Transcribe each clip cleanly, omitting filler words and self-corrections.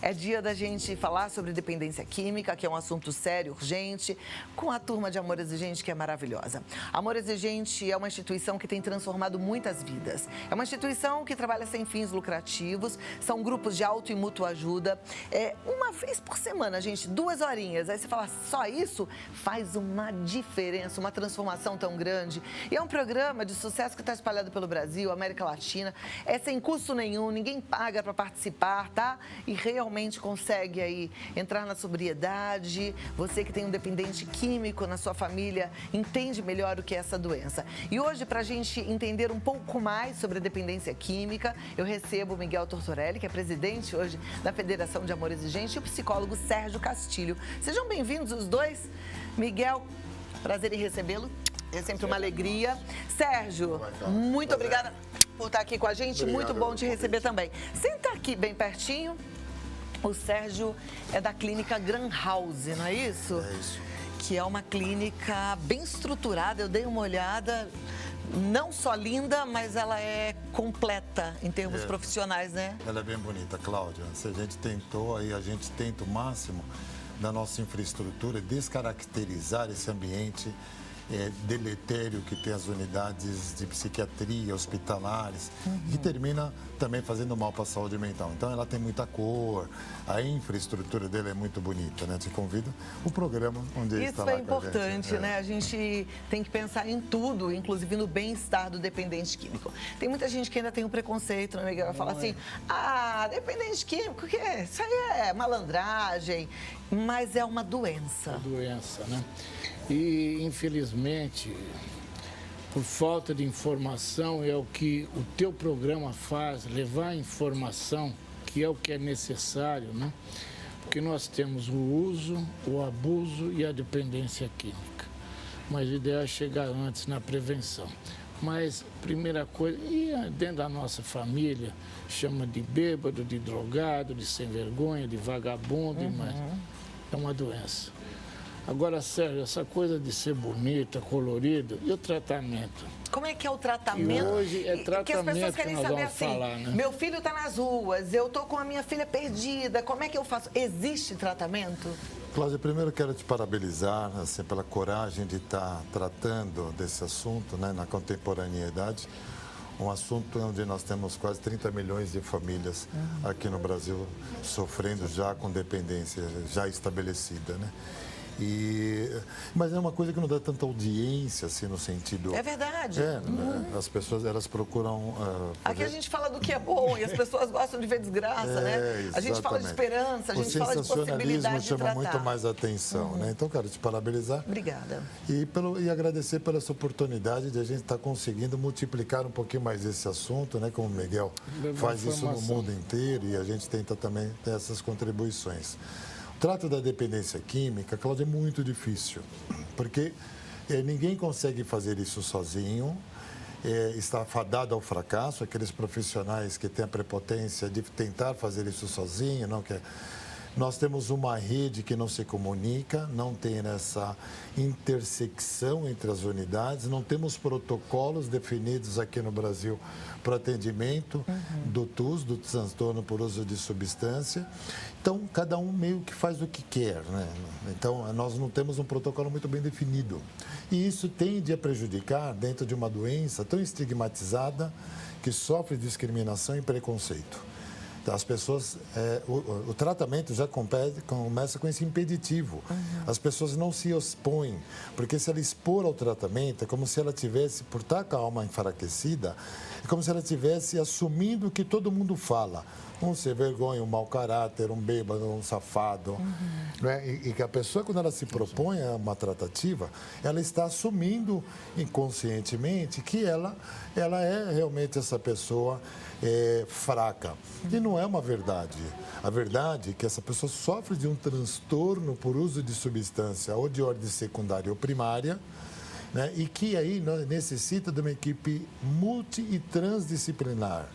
É dia da gente falar sobre dependência química, que é um assunto sério, urgente, com a turma de Amor Exigente, que é maravilhosa. Amor Exigente é uma instituição que tem transformado muitas vidas. É uma instituição que trabalha sem fins lucrativos, são grupos de auto e mútua ajuda. Uma vez por semana, gente, 2 horinhas. Aí você fala, só isso faz uma diferença, uma transformação tão grande. E é um programa de sucesso que está espalhado pelo Brasil, América Latina. É sem custo nenhum, ninguém paga para participar, tá? E realmente consegue aí entrar na sobriedade. Você que tem um dependente químico na sua família entende melhor o que é essa doença. E hoje, para a gente entender um pouco mais sobre a dependência química, eu recebo o Miguel Tortorelli, que é presidente hoje da Federação de Amor Exigente, e o psicólogo Sérgio Castilho. Sejam bem-vindos os dois. Miguel, prazer em recebê-lo. É sempre uma alegria. Sérgio, muito obrigada por estar aqui com a gente. Muito bom te receber também. Senta aqui bem pertinho. O Sérgio é da clínica Gran House, não é isso? É isso. Que é uma clínica bem estruturada. Eu dei uma olhada, não só linda, mas ela é completa em termos profissionais, né? Ela é bem bonita, Cláudia. Se a gente tentou, aí a gente tenta o máximo da nossa infraestrutura descaracterizar esse ambiente deletério que tem as unidades de psiquiatria, hospitalares, e termina também fazendo mal para a saúde mental. Então, ela tem muita cor, a infraestrutura dela é muito bonita, né? Te convido o programa onde ele está lá. Isso é importante, né? A gente tem que pensar em tudo, inclusive no bem-estar do dependente químico. Tem muita gente que ainda tem um preconceito, né, Miguel? Vai falar assim, dependente químico, o que é? Isso aí é malandragem, mas é uma doença. É doença, né? E, infelizmente, por falta de informação, é o que o teu programa faz, levar a informação, que é o que é necessário, né? Porque nós temos o uso, o abuso e a dependência química. Mas o ideal é chegar antes na prevenção. Mas, primeira coisa, e dentro da nossa família, chama de bêbado, de drogado, de sem vergonha, de vagabundo, mas é uma doença. Agora, Sérgio, essa coisa de ser bonita, colorida, e o tratamento? Como é que é o tratamento? E hoje é tratamento que as pessoas querem que nós saber vamos assim, falar, né? Meu filho está nas ruas, eu estou com a minha filha perdida, como é que eu faço? Existe tratamento? Cláudia, primeiro eu quero te parabenizar assim, pela coragem de estar tratando desse assunto, né, na contemporaneidade. Um assunto onde nós temos quase 30 milhões de famílias aqui no Brasil sofrendo já com dependência já estabelecida, né? Mas é uma coisa que não dá tanta audiência, assim, no sentido... É verdade. As pessoas, elas procuram... Aqui a gente fala do que é bom e as pessoas gostam de ver desgraça, né? A gente fala de esperança, a gente fala de possibilidade de tratar. chama muito mais atenção, né? Então, quero te parabenizar. Obrigada. E agradecer pela essa oportunidade de a gente estar conseguindo multiplicar um pouquinho mais esse assunto, né? Como o Miguel faz isso no mundo inteiro e a gente tenta também ter essas contribuições. O trato da dependência química, Cláudia, é muito difícil, porque ninguém consegue fazer isso sozinho, está fadado ao fracasso, aqueles profissionais que têm a prepotência de tentar fazer isso sozinho, não quer. Nós temos uma rede que não se comunica, não tem essa intersecção entre as unidades, não temos protocolos definidos aqui no Brasil para atendimento do TUS, do transtorno por uso de substância. Então, cada um meio que faz o que quer, né? Então, nós não temos um protocolo muito bem definido. E isso tende a prejudicar dentro de uma doença tão estigmatizada que sofre discriminação e preconceito. As pessoas, o tratamento já começa com esse impeditivo. As pessoas não se expõem, porque se ela expor ao tratamento, é como se ela tivesse, por estar com a alma enfraquecida, é como se ela estivesse assumindo o que todo mundo fala. Um sem vergonha, um mau caráter, um bêbado, um safado. Né? E que a pessoa, quando ela se propõe a uma tratativa, ela está assumindo inconscientemente que ela é realmente essa pessoa fraca. E não é uma verdade. A verdade é que essa pessoa sofre de um transtorno por uso de substância ou de ordem secundária ou primária, né? E que aí necessita de uma equipe multi e transdisciplinar.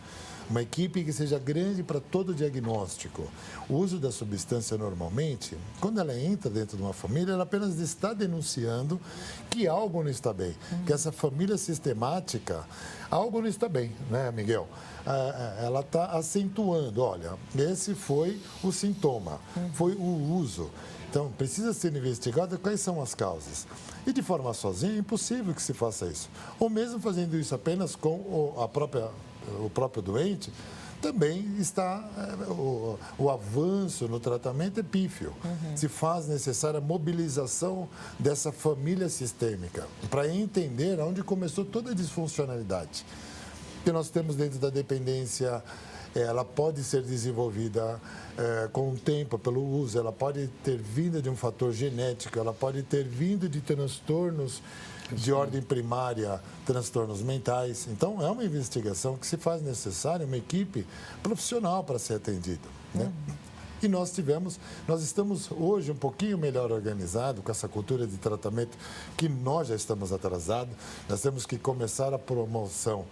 Uma equipe que seja grande para todo o diagnóstico. O uso da substância, normalmente, quando ela entra dentro de uma família, ela apenas está denunciando que algo não está bem. Que essa família sistemática, algo não está bem, né, Miguel? Ela está acentuando, olha, esse foi o sintoma, foi o uso. Então, precisa ser investigado quais são as causas. E de forma sozinha, é impossível que se faça isso. Ou mesmo fazendo isso apenas com o próprio doente, também está o avanço no tratamento é pífio. Se faz necessária a mobilização dessa família sistêmica para entender onde começou toda a disfuncionalidade. Que nós temos dentro da dependência, ela pode ser desenvolvida com o tempo, pelo uso, ela pode ter vindo de um fator genético, ela pode ter vindo de transtornos de ordem primária, transtornos mentais. Então, é uma investigação que se faz necessária uma equipe profissional para ser atendida, né? E nós estamos hoje um pouquinho melhor organizados com essa cultura de tratamento que nós já estamos atrasados. Nós temos que começar a promoção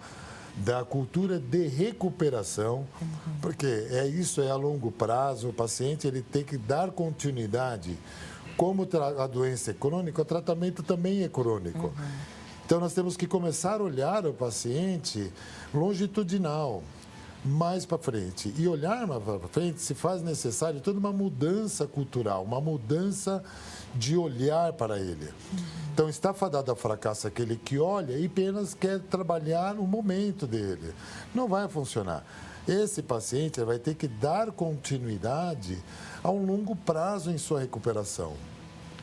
da cultura de recuperação, porque isso é a longo prazo, o paciente ele tem que dar continuidade. Como a doença é crônica, o tratamento também é crônico. Então, nós temos que começar a olhar o paciente longitudinal, mais para frente. E olhar mais para frente se faz necessário toda uma mudança cultural, uma mudança de olhar para ele. Então, está fadado ao fracasso aquele que olha e apenas quer trabalhar no momento dele. Não vai funcionar. Esse paciente vai ter que dar continuidade a um longo prazo em sua recuperação.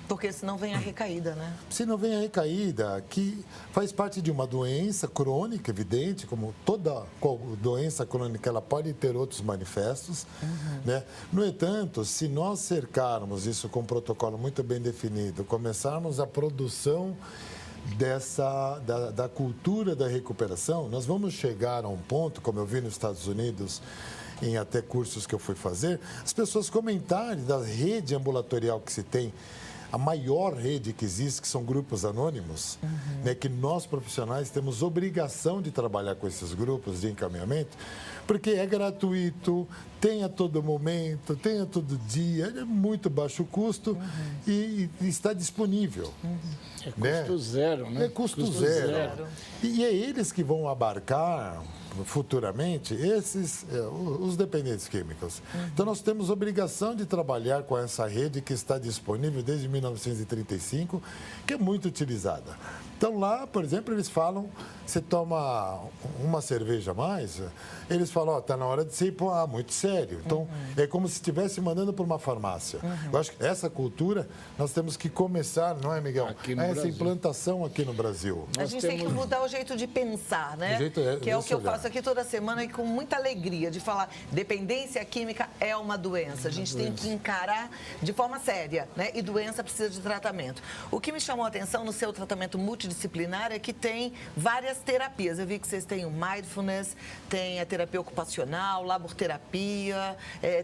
Porque senão vem a recaída, né? Se não vem a recaída, que faz parte de uma doença crônica, evidente, como toda doença crônica, ela pode ter outros manifestos, né? No entanto, se nós cercarmos isso com um protocolo muito bem definido, começarmos a produção da cultura da recuperação, nós vamos chegar a um ponto, como eu vi nos Estados Unidos, em até cursos que eu fui fazer, as pessoas comentarem da rede ambulatorial que se tem, a maior rede que existe, que são grupos anônimos, né, que nós profissionais temos obrigação de trabalhar com esses grupos de encaminhamento, porque é gratuito, tem a todo momento, tem a todo dia, é muito baixo custo e está disponível. É custo zero, né? É custo zero. E é eles que vão abarcar futuramente os dependentes químicos. Então, nós temos obrigação de trabalhar com essa rede que está disponível desde 1935, que é muito utilizada. Então, lá, por exemplo, eles falam, você toma uma cerveja a mais, eles falam, está na hora de ser muito sério. Então, é como se estivesse mandando para uma farmácia. Eu acho que essa cultura nós temos que começar, não é, Miguel? Essa implantação aqui no Brasil. A gente tem que mudar o jeito de pensar, né? Que é o que eu faço aqui toda semana e com muita alegria de falar, dependência química é uma doença. A gente tem que encarar de forma séria, né? E doença precisa de tratamento. O que me chamou a atenção no seu tratamento multidisciplinar é que tem várias terapias. Eu vi que vocês têm o mindfulness, tem a terapia ocupacional, laborterapia,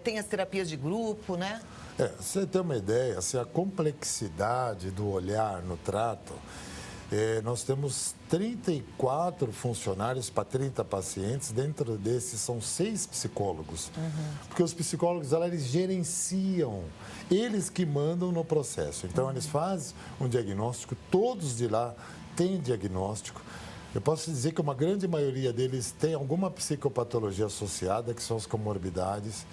tem as terapias de grupo, né? Você tem uma ideia, assim, a complexidade do olhar no trato, nós temos 34 funcionários para 30 pacientes, dentro desses são 6 psicólogos, porque os psicólogos eles gerenciam, eles que mandam no processo, então eles fazem um diagnóstico, todos de lá têm diagnóstico. Eu posso dizer que uma grande maioria deles tem alguma psicopatologia associada, que são as comorbidades.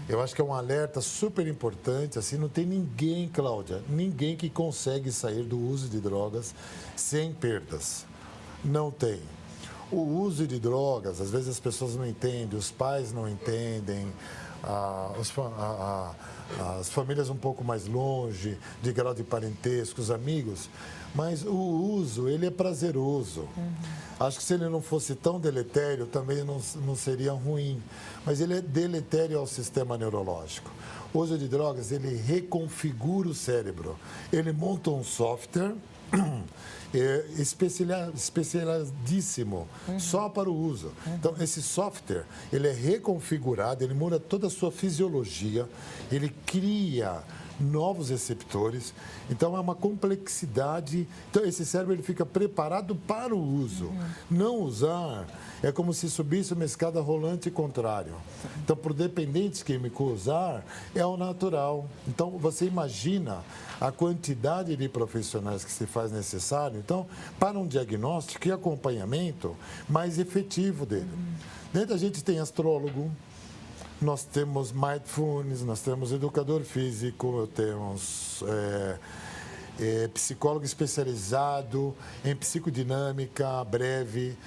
Eu acho que é um alerta super importante, assim, não tem ninguém, Cláudia, ninguém que consegue sair do uso de drogas sem perdas. Não tem. O uso de drogas, às vezes as pessoas não entendem, os pais não entendem, as famílias um pouco mais longe, de grau de parentesco, os amigos, mas o uso, ele é prazeroso. Acho que se ele não fosse tão deletério, também não seria ruim, mas ele é deletério ao sistema neurológico. O uso de drogas, ele reconfigura o cérebro, ele monta um software especializadíssimo só para o uso. Então, esse software, ele é reconfigurado, ele muda toda a sua fisiologia, ele cria novos receptores. Então, é uma complexidade. Então, esse cérebro ele fica preparado para o uso. Não usar é como se subisse uma escada rolante contrário. Então, para o dependente químico usar, é o natural. Então, você imagina a quantidade de profissionais que se faz necessário, então, para um diagnóstico e acompanhamento mais efetivo dele. Dentro a gente tem astrólogo, nós temos mindfulness, nós temos educador físico, temos psicólogo especializado em psicodinâmica breve,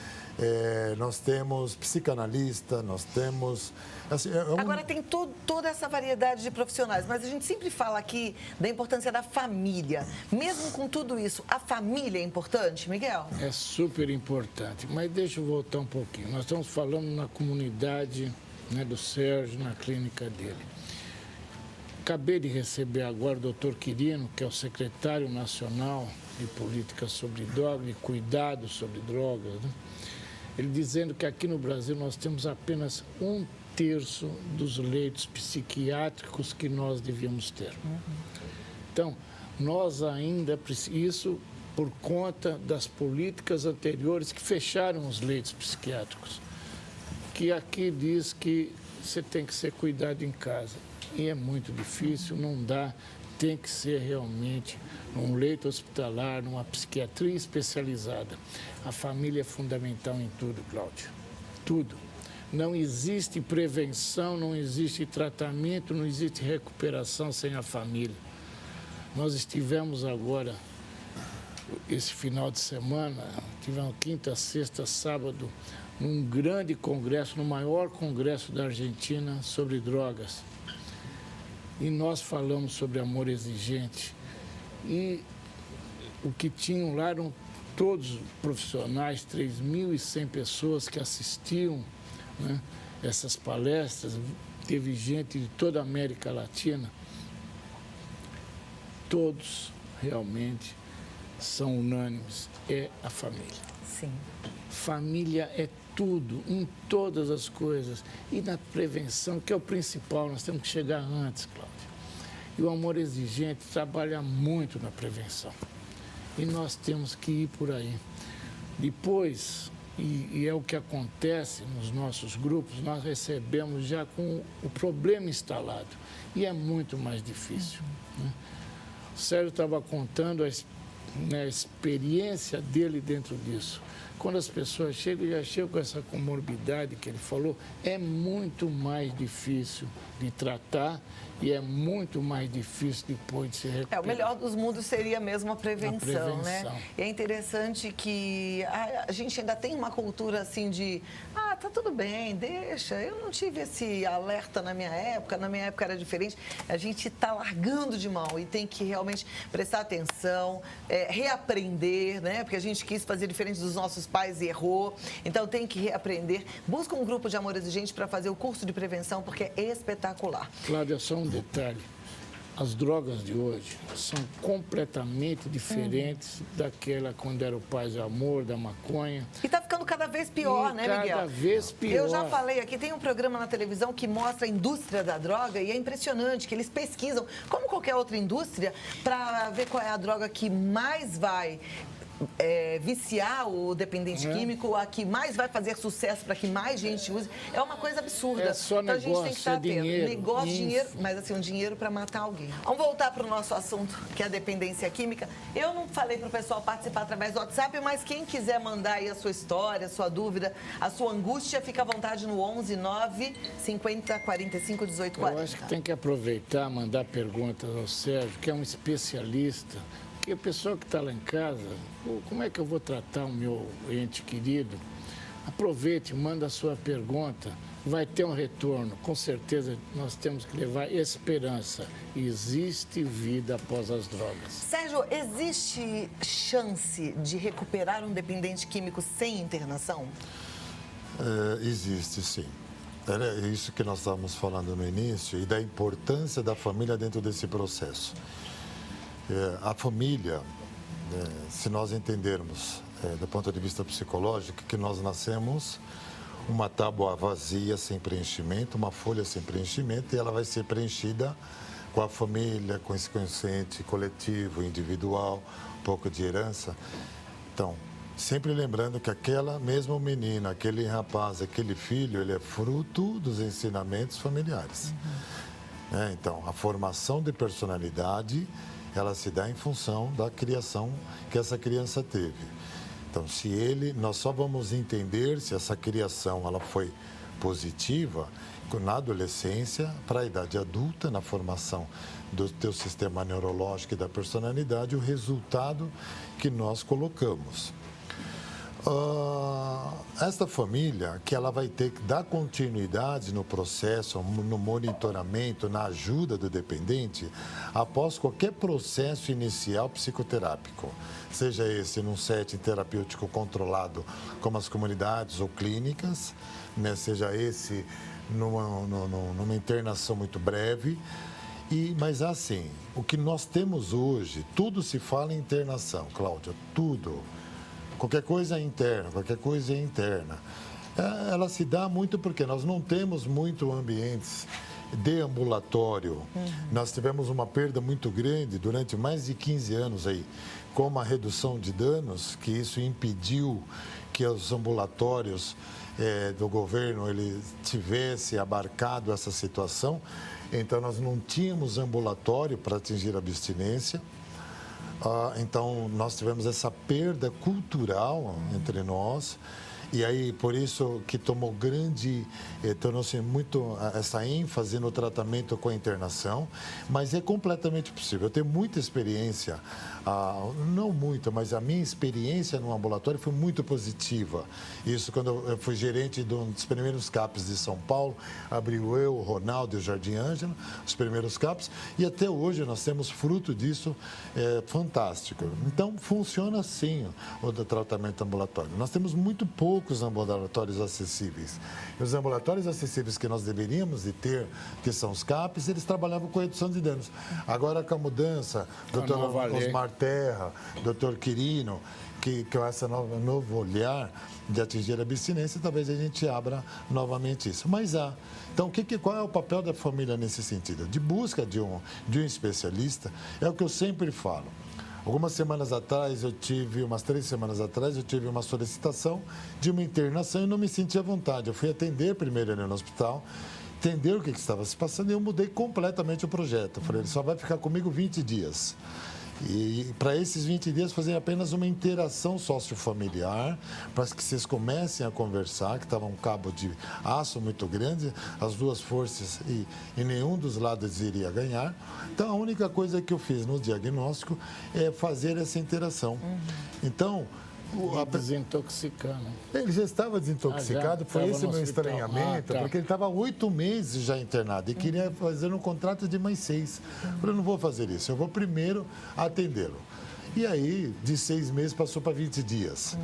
nós temos psicanalista, nós temos... Assim, Agora tem toda essa variedade de profissionais, mas a gente sempre fala aqui da importância da família. Mesmo com tudo isso, a família é importante, Miguel? É super importante, mas deixa eu voltar um pouquinho. Nós estamos falando na comunidade, né, do Sérgio, na clínica dele. Acabei de receber agora o doutor Quirino, que é o secretário nacional de política sobre drogas, de cuidado sobre drogas, né? Ele dizendo que aqui no Brasil nós temos apenas 1/3 dos leitos psiquiátricos que nós devíamos ter. Então, nós ainda precisamos, isso por conta das políticas anteriores que fecharam os leitos psiquiátricos, que aqui diz que você tem que ser cuidado em casa. E é muito difícil, não dá, tem que ser realmente num leito hospitalar, numa psiquiatria especializada. A família é fundamental em tudo, Cláudio. Tudo. Não existe prevenção, não existe tratamento, não existe recuperação sem a família. Nós estivemos agora, esse final de semana, tivemos quinta, sexta, sábado, num grande congresso, no maior congresso da Argentina sobre drogas. E nós falamos sobre amor exigente. E o que tinham lá eram todos profissionais, 3.100 pessoas que assistiam, né, essas palestras. Teve gente de toda a América Latina. Todos realmente são unânimes. É a família. Sim. Família é tudo, em todas as coisas. E na prevenção, que é o principal, nós temos que chegar antes, Cláudia. E o amor exigente trabalha muito na prevenção. E nós temos que ir por aí. Depois, e é o que acontece nos nossos grupos, nós recebemos já com o problema instalado. E é muito mais difícil. Né? O Sérgio estava contando a experiência dele dentro disso. Quando as pessoas chegam, já chegam com essa comorbidade que ele falou, é muito mais difícil de tratar e é muito mais difícil depois de se recuperar. O melhor dos mundos seria mesmo a prevenção, né? E é interessante que a gente ainda tem uma cultura assim de, tá tudo bem, deixa, eu não tive esse alerta na minha época era diferente. A gente está largando de mão e tem que realmente prestar atenção, reaprender, né? Porque a gente quis fazer diferente dos nossos pais e errou, então tem que reaprender. Busca um grupo de amor exigente para fazer o curso de prevenção, porque é espetacular. Cláudia, só um detalhe. As drogas de hoje são completamente diferentes daquela quando era o paz e amor, da maconha. E está ficando cada vez pior, né, Miguel? Cada vez pior. Eu já falei aqui, tem um programa na televisão que mostra a indústria da droga e é impressionante que eles pesquisam, como qualquer outra indústria, para ver qual é a droga que mais vai viciar o dependente químico, a que mais vai fazer sucesso para que mais gente use. É uma coisa absurda. É só então negócio, a gente tem que estar atento. Dinheiro. Negócio, dinheiro, mas assim, um dinheiro para matar alguém. Vamos voltar para o nosso assunto, que é a dependência química. Eu não falei para o pessoal participar através do WhatsApp, mas quem quiser mandar aí a sua história, a sua dúvida, a sua angústia, fica à vontade no 11 9 50 45 18 40. Eu acho que tem que aproveitar, mandar perguntas ao Sérgio, que é um especialista. Porque a pessoa que está lá em casa, como é que eu vou tratar o meu ente querido? Aproveite, manda a sua pergunta, vai ter um retorno. Com certeza nós temos que levar esperança. Existe vida após as drogas. Sérgio, existe chance de recuperar um dependente químico sem internação? Existe, sim. É isso que nós estávamos falando no início e da importância da família dentro desse processo. A família, se nós entendermos do ponto de vista psicológico, que nós nascemos uma tábua vazia sem preenchimento, uma folha sem preenchimento, e ela vai ser preenchida com a família, com esse consciente coletivo, individual, um pouco de herança. Então, sempre lembrando que aquela mesma menina, aquele rapaz, aquele filho, ele é fruto dos ensinamentos familiares. Então, a formação de personalidade, ela se dá em função da criação que essa criança teve. Então, nós só vamos entender se essa criação ela foi positiva na adolescência, para a idade adulta, na formação do teu sistema neurológico e da personalidade, o resultado que nós colocamos. Esta família, que ela vai ter que dar continuidade no processo, no monitoramento, na ajuda do dependente, após qualquer processo inicial psicoterápico, seja esse num setting terapêutico controlado, como as comunidades ou clínicas, né? Seja esse numa internação muito breve. Mas assim, o que nós temos hoje, tudo se fala em internação, Cláudia, tudo. Qualquer coisa é interna, qualquer coisa é interna. Ela se dá muito porque nós não temos muito ambientes de ambulatório. Nós tivemos uma perda muito grande durante mais de 15 anos aí, com uma redução de danos, que isso impediu que os ambulatórios do governo ele tivesse abarcado essa situação. Então, nós não tínhamos ambulatório para atingir a abstinência. Então, nós tivemos essa perda cultural entre nós. E aí, por isso que tornou-se muito essa ênfase no tratamento com a internação, mas é completamente possível. Eu tenho muita experiência, não muita, mas a minha experiência no ambulatório foi muito positiva. Isso quando eu fui gerente de um dos primeiros CAPs de São Paulo, abriu eu, o Ronaldo e o Jardim Ângela, os primeiros CAPs, e até hoje nós temos fruto disso fantástico. Então, funciona assim o tratamento ambulatório. Nós temos muito poucos ambulatórios acessíveis. E os ambulatórios acessíveis que nós deveríamos de ter, que são os CAPs, eles trabalhavam com redução de danos. Agora, com a mudança, doutor Osmar Terra, doutor Quirino, que com esse novo olhar de atingir a abstinência, talvez a gente abra novamente isso. Mas Então, qual é o papel da família nesse sentido? De busca de um especialista, é o que eu sempre falo. Umas 3 semanas atrás, eu tive uma solicitação de uma internação e não me senti à vontade. Eu fui atender primeiro ali no hospital, entender o que estava se passando e eu mudei completamente o projeto. Eu falei, ele só vai ficar comigo 20 dias. E para esses 20 dias fazer apenas uma interação sociofamiliar, para que vocês comecem a conversar, que estava um cabo de aço muito grande, as duas forças e nenhum dos lados iria ganhar. Então a única coisa que eu fiz no diagnóstico é fazer essa interação. Então, desintoxicando. Ele já estava desintoxicado, foi esse meu estranhamento, porque ele estava 8 meses já internado e queria fazer um contrato de mais 6. Eu falei, não vou fazer isso, eu vou primeiro atendê-lo. E aí, de 6 meses, passou para 20 dias.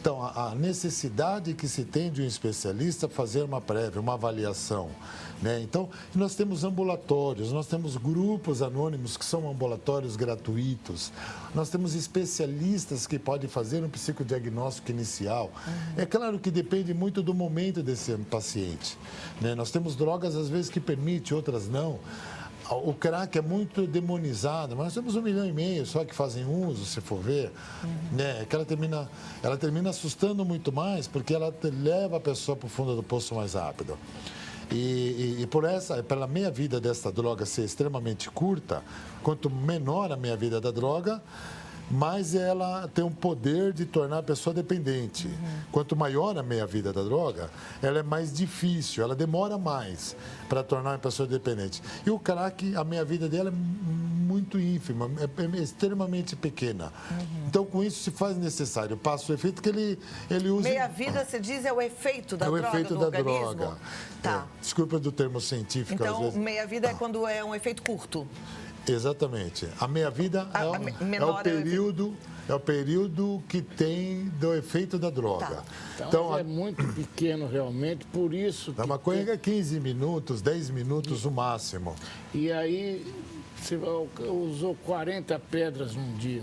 Então, a necessidade que se tem de um especialista fazer uma prévia, uma avaliação. Né? Então, nós temos ambulatórios, nós temos grupos anônimos que são ambulatórios gratuitos, nós temos especialistas que podem fazer um psicodiagnóstico inicial. É claro que depende muito do momento desse paciente. Né? Nós temos drogas, às vezes, que permitem, outras não. O crack é muito demonizado, mas nós temos 1,5 milhão só que fazem uso, se for ver. Né? Que ela termina assustando muito mais, porque ela leva a pessoa para o fundo do poço mais rápido. E pela meia-vida dessa droga ser extremamente curta, quanto menor a meia-vida da droga, mais ela tem um poder de tornar a pessoa dependente. Quanto maior a meia-vida da droga, ela é mais difícil, ela demora mais para tornar a pessoa dependente. E o crack, a meia-vida dela é muito ínfima, é extremamente pequena. Então, com isso, se faz necessário. Passa o efeito que ele usa... Meia-vida, você diz, é o efeito da droga no organismo? É o efeito da droga. Tá. Desculpa do termo científico, então, às vezes. Então, meia-vida é quando é um efeito curto. Exatamente. A meia-vida é o período que tem do efeito da droga. Tá. Então é muito pequeno realmente, por isso... A maconha é 15 minutos, 10 minutos o máximo. E aí você usou 40 pedras num dia.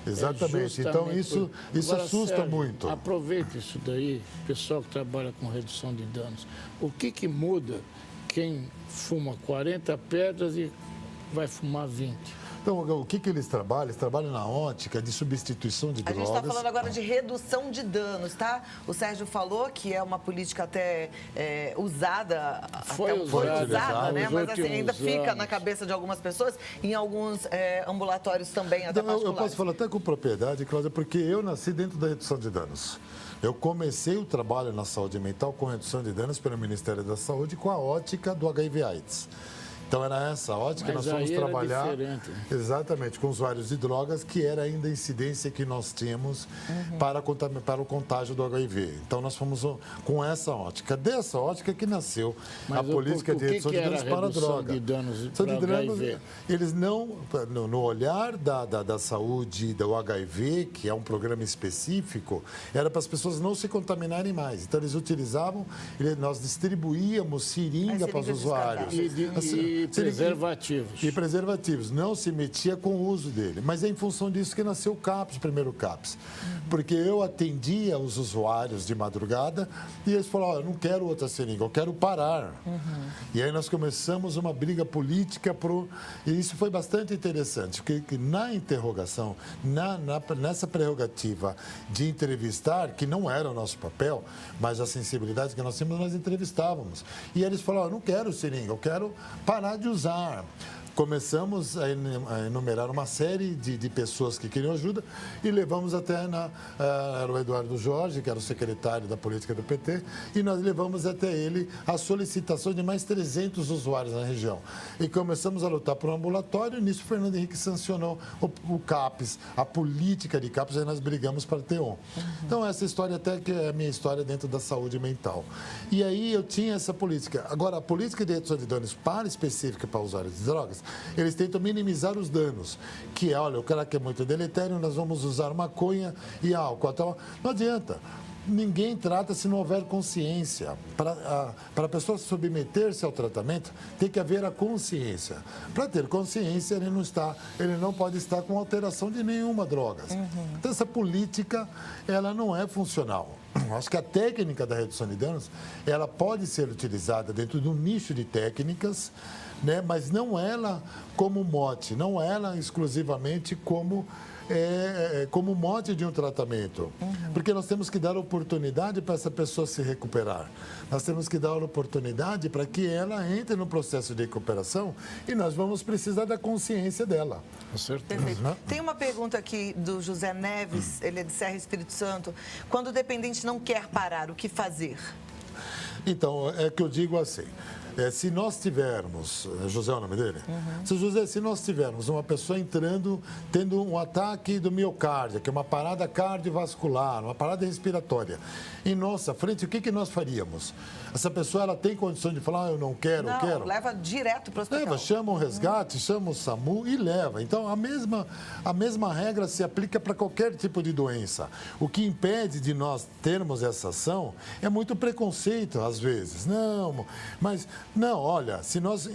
Exatamente. Então isso Agora, assusta Sérgio, muito. Aproveita isso daí, pessoal que trabalha com redução de danos. O que muda quem fuma 40 pedras e vai fumar 20. Então, o que eles trabalham? Eles trabalham na ótica de substituição de A drogas. gente está falando agora de redução de danos, tá? O Sérgio falou que é uma política até usada, foi usada, né? nos Mas assim, ainda últimos fica anos. na cabeça de algumas pessoas, em alguns ambulatórios também, até Então, eu particulares. posso falar até com propriedade, Cláudia, porque eu nasci dentro da redução de danos. Eu comecei o trabalho na saúde mental com redução de danos pelo Ministério da Saúde com a ótica do HIV/AIDS. Então, era essa ótica que nós fomos trabalhar exatamente com usuários de drogas, que era ainda a incidência que nós tínhamos para o contágio do HIV. Então, nós fomos com essa ótica. Dessa ótica que nasceu a política de redução de danos para a droga. De danos para HIV? Eles não, no olhar da saúde, do HIV, que é um programa específico, era para as pessoas não se contaminarem mais. Então, eles utilizavam, nós distribuíamos seringa para os usuários. E preservativos. E preservativos. Não se metia com o uso dele. Mas é em função disso que nasceu o CAPS, o primeiro CAPS. Porque eu atendia os usuários de madrugada e eles falaram, eu não quero outra seringa, eu quero parar. E aí nós começamos uma briga política e isso foi bastante interessante, porque na interrogação, nessa prerrogativa de entrevistar, que não era o nosso papel, mas a sensibilidade que nós tínhamos, nós entrevistávamos. E eles falaram, eu não quero seringa, eu quero parar de usar. Começamos a enumerar uma série de pessoas que queriam ajuda e levamos até era o Eduardo Jorge, que era o secretário da política do PT, e nós levamos até ele a solicitação de mais 300 usuários na região. E começamos a lutar por um ambulatório, e nisso o Fernando Henrique sancionou o CAPS, a política de CAPS, aí nós brigamos para ter um. Então, essa história até que é a minha história dentro da saúde mental. E aí eu tinha essa política. Agora, a política de redução de danos específica para usuários de drogas, eles tentam minimizar os danos, que é, olha, o cara que é muito deletério, nós vamos usar maconha e álcool. Então, não adianta. Ninguém trata se não houver consciência. Para a pessoa submeter-se ao tratamento, tem que haver a consciência. Para ter consciência, ele não pode estar com alteração de nenhuma droga. Então, essa política, ela não é funcional. Acho que a técnica da redução de danos, ela pode ser utilizada dentro de um nicho de técnicas, né? Mas não ela como mote, não ela exclusivamente como mote de um tratamento. Porque nós temos que dar oportunidade para essa pessoa se recuperar. Nós temos que dar oportunidade para que ela entre no processo de recuperação e nós vamos precisar da consciência dela. Com certeza. Perfeito. Tem uma pergunta aqui do José Neves, ele é de Serra Espírito Santo. Quando o dependente não quer parar, o que fazer? Então, é que eu digo assim. Se nós tivermos, José é o nome dele? Se nós tivermos uma pessoa tendo um ataque do miocárdio, que é uma parada cardiovascular, uma parada respiratória, em nossa frente, o que nós faríamos? Essa pessoa, ela tem condição de falar, eu não quero, eu quero? Leva direto para o hospital. Leva, chama um resgate, chama o SAMU e leva. Então, a mesma regra se aplica para qualquer tipo de doença. O que impede de nós termos essa ação é muito preconceito, às vezes. Não, olha, se nós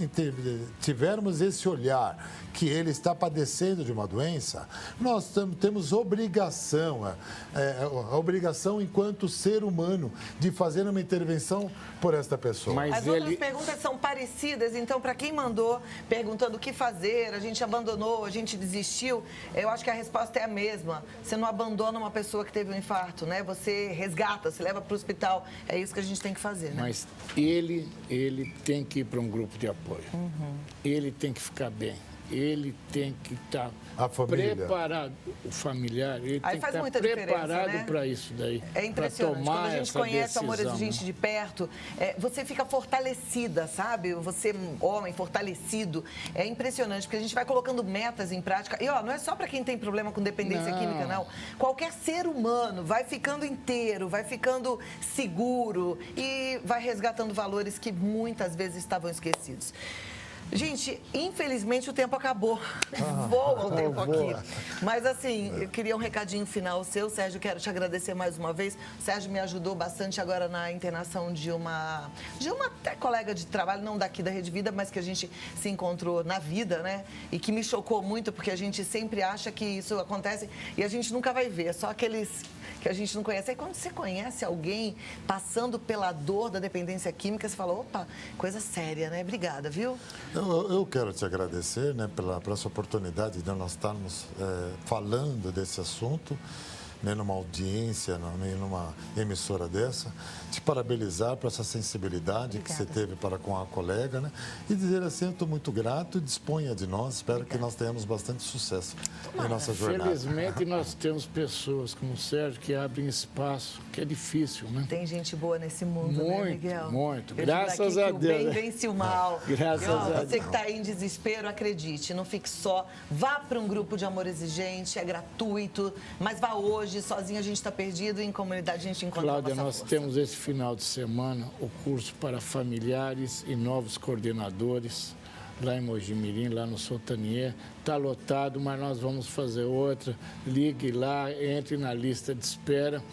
tivermos esse olhar que ele está padecendo de uma doença, nós temos obrigação, a obrigação enquanto ser humano, de fazer uma intervenção por esta pessoa. As outras perguntas são parecidas, então, para quem mandou perguntando o que fazer, a gente abandonou, a gente desistiu, eu acho que a resposta é a mesma. Você não abandona uma pessoa que teve um infarto, né? Você resgata, você leva para o hospital. É isso que a gente tem que fazer, né? Mas ele tem que ir para um grupo de apoio. Ele tem que ficar bem. Ele tem que estar preparado, o familiar, ele tem que estar preparado para isso daí. É impressionante. Quando a gente conhece Amores de Gente de perto, você fica fortalecida, sabe? Você, homem, fortalecido. É impressionante, porque a gente vai colocando metas em prática. E, não é só para quem tem problema com dependência química, não. Qualquer ser humano vai ficando inteiro, vai ficando seguro e vai resgatando valores que muitas vezes estavam esquecidos. Gente, infelizmente o tempo acabou. Voa o tempo aqui. Mas assim, eu queria um recadinho final seu, Sérgio. Quero te agradecer mais uma vez. O Sérgio me ajudou bastante agora na internação de uma até colega de trabalho, não daqui da Rede Vida, mas que a gente se encontrou na vida, né? E que me chocou muito, porque a gente sempre acha que isso acontece e a gente nunca vai ver. É só aqueles que a gente não conhece. Aí quando você conhece alguém passando pela dor da dependência química, você fala, opa, coisa séria, né? Obrigada, viu? Eu quero te agradecer, né, pela essa oportunidade de nós estarmos falando desse assunto, né, numa audiência, numa emissora dessa, te parabenizar por essa sensibilidade que você teve para com a colega, né, e dizer assim, eu estou muito grato e disponha de nós, espero que nós tenhamos bastante sucesso em nossa jornada. Felizmente nós temos pessoas como o Sérgio que abrem espaço, que é difícil, né? Tem gente boa nesse mundo, né, Miguel? Muito, Eu graças digo aqui a que Deus. O bem vence o mal. Graças a Deus. Você que está aí em desespero, acredite, não fique só. Vá para um grupo de amor exigente, é gratuito, mas vá hoje. Sozinho a gente está perdido, em comunidade a gente encontra Cláudia, a nossa nós força. temos esse final de semana o curso para familiares e novos coordenadores lá em Mojimirim, lá no Sultanier. Está lotado, mas nós vamos fazer outra. Ligue lá, entre na lista de espera.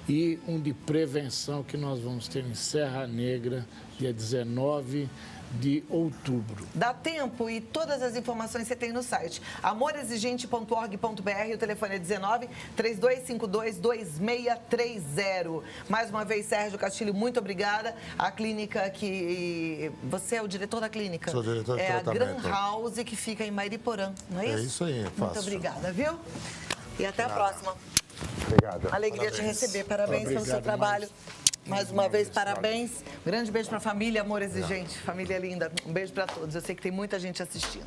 E um de prevenção que nós vamos ter em Serra Negra, dia 19 de outubro. Dá tempo e todas as informações você tem no site amorexigente.org.br, o telefone é 19-3252-2630. Mais uma vez, Sérgio Castilho, muito obrigada. A clínica que... Você é o diretor da clínica? Sou diretor de tratamento. É a Gran House, que fica em Mairiporã, não é isso? É isso aí, é fácil. Muito obrigada, viu? E até a próxima. Obrigado. Alegria te receber. Parabéns pelo seu trabalho. Mais uma vez, parabéns. Um grande beijo para a família, amor exigente. Família linda. Um beijo para todos. Eu sei que tem muita gente assistindo.